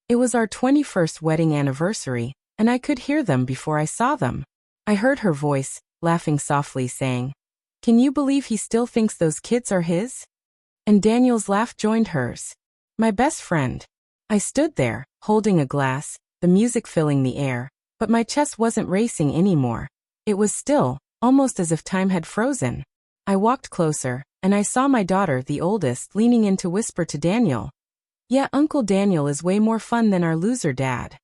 It was our 21st wedding anniversary, and I could hear them before I saw them. I heard her voice, laughing softly, saying, "Can you believe he still thinks those kids are his?" And Daniel's laugh joined hers. My best friend. I stood there, holding a glass, the music filling the air, but my chest wasn't racing anymore. It was still, almost as if time had frozen. I walked closer, and I saw my daughter, the oldest, leaning in to whisper to Daniel, "Yeah, Uncle Daniel is way more fun than our loser dad."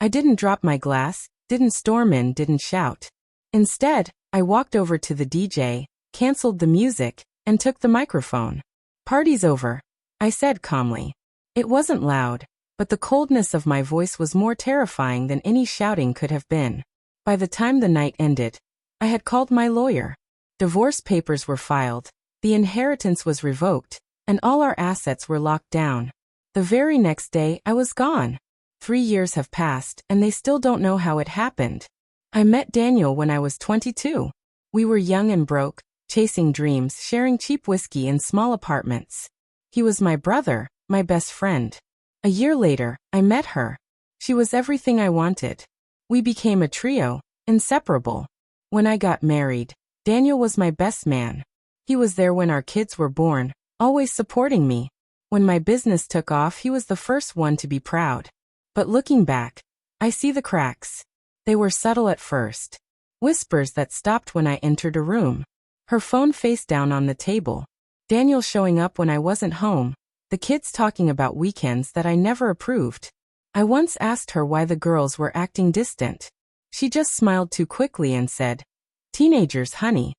I didn't drop my glass, didn't storm in, didn't shout. Instead, I walked over to the DJ, canceled the music, and took the microphone. "Party's over," I said calmly. It wasn't loud, but the coldness of my voice was more terrifying than any shouting could have been. By the time the night ended, I had called my lawyer. Divorce papers were filed, the inheritance was revoked, and all our assets were locked down. The very next day, I was gone. 3 years have passed, and they still don't know how it happened. I met Daniel when I was 22. We were young and broke, chasing dreams, sharing cheap whiskey in small apartments. He was my brother, my best friend. A year later, I met her. She was everything I wanted. We became a trio, inseparable. When I got married, Daniel was my best man. He was there when our kids were born, always supporting me. When my business took off, he was the first one to be proud. But looking back, I see the cracks. They were subtle at first. Whispers that stopped when I entered a room. Her phone face down on the table. Daniel showing up when I wasn't home. The kids talking about weekends that I never approved. I once asked her why the girls were acting distant. She just smiled too quickly and said, "Teenagers, honey."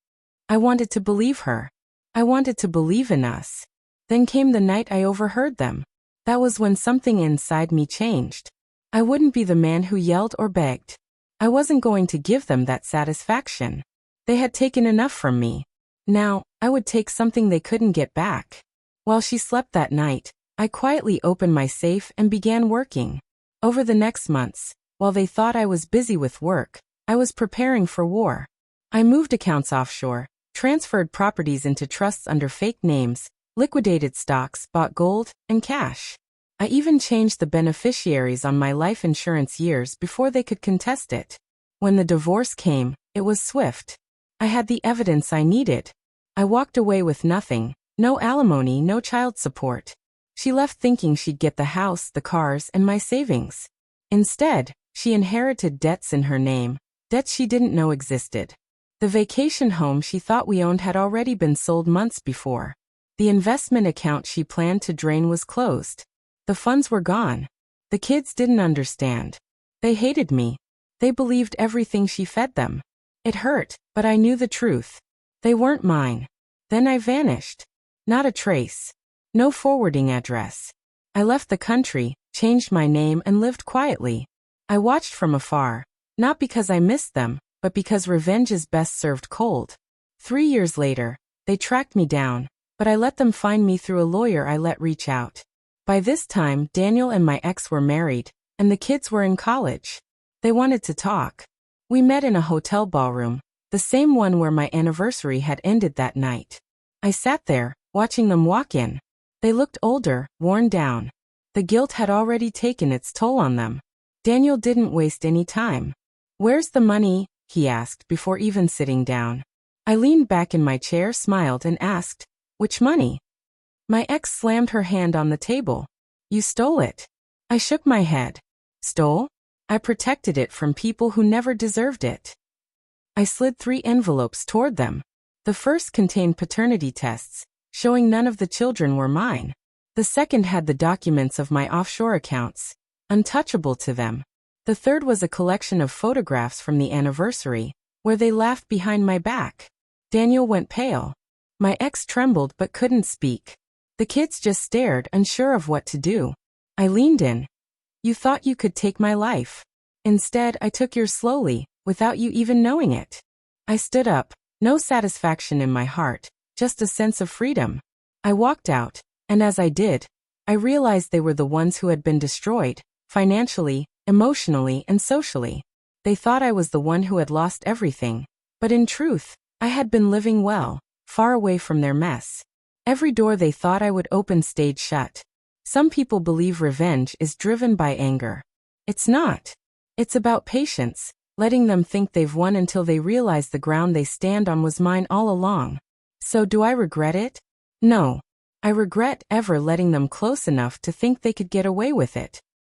I wanted to believe her. I wanted to believe in us. Then came the night I overheard them. That was when something inside me changed. I wouldn't be the man who yelled or begged. I wasn't going to give them that satisfaction. They had taken enough from me. Now, I would take something they couldn't get back. While she slept that night, I quietly opened my safe and began working. Over the next months, while they thought I was busy with work, I was preparing for war. I moved accounts offshore, transferred properties into trusts under fake names, liquidated stocks, bought gold, and cash. I even changed the beneficiaries on my life insurance years before they could contest it. When the divorce came, it was swift. I had the evidence I needed. I walked away with nothing, no alimony, no child support. She left thinking she'd get the house, the cars, and my savings. Instead, she inherited debts in her name, debts she didn't know existed. The vacation home she thought we owned had already been sold months before. The investment account she planned to drain was closed. The funds were gone. The kids didn't understand. They hated me. They believed everything she fed them. It hurt, but I knew the truth. They weren't mine. Then I vanished. Not a trace. No forwarding address. I left the country, changed my name, and lived quietly. I watched from afar, not because I missed them, but because revenge is best served cold. 3 years later, they tracked me down, but I let them find me through a lawyer I let reach out. By this time, Daniel and my ex were married, and the kids were in college. They wanted to talk. We met in a hotel ballroom, the same one where my anniversary had ended that night. I sat there, watching them walk in. They looked older, worn down. The guilt had already taken its toll on them. Daniel didn't waste any time. "Where's the money?" he asked before even sitting down. I leaned back in my chair, smiled, and asked, "Which money?" My ex slammed her hand on the table. "You stole it." I shook my head. "Stole? I protected it from people who never deserved it." I slid 3 envelopes toward them. The first contained paternity tests, showing none of the children were mine. The second had the documents of my offshore accounts, untouchable to them. The third was a collection of photographs from the anniversary, where they laughed behind my back. Daniel went pale. My ex trembled but couldn't speak. The kids just stared, unsure of what to do. I leaned in. "You thought you could take my life. Instead, I took yours slowly, without you even knowing it." I stood up, no satisfaction in my heart, just a sense of freedom. I walked out, and as I did, I realized they were the ones who had been destroyed, financially, emotionally, and socially. They thought I was the one who had lost everything, but in truth, I had been living well, far away from their mess. Every door they thought I would open stayed shut. Some people believe revenge is driven by anger. It's not. It's about patience, letting them think they've won until they realize the ground they stand on was mine all along. So do I regret it? No. I regret ever letting them close enough to think they could get away with it.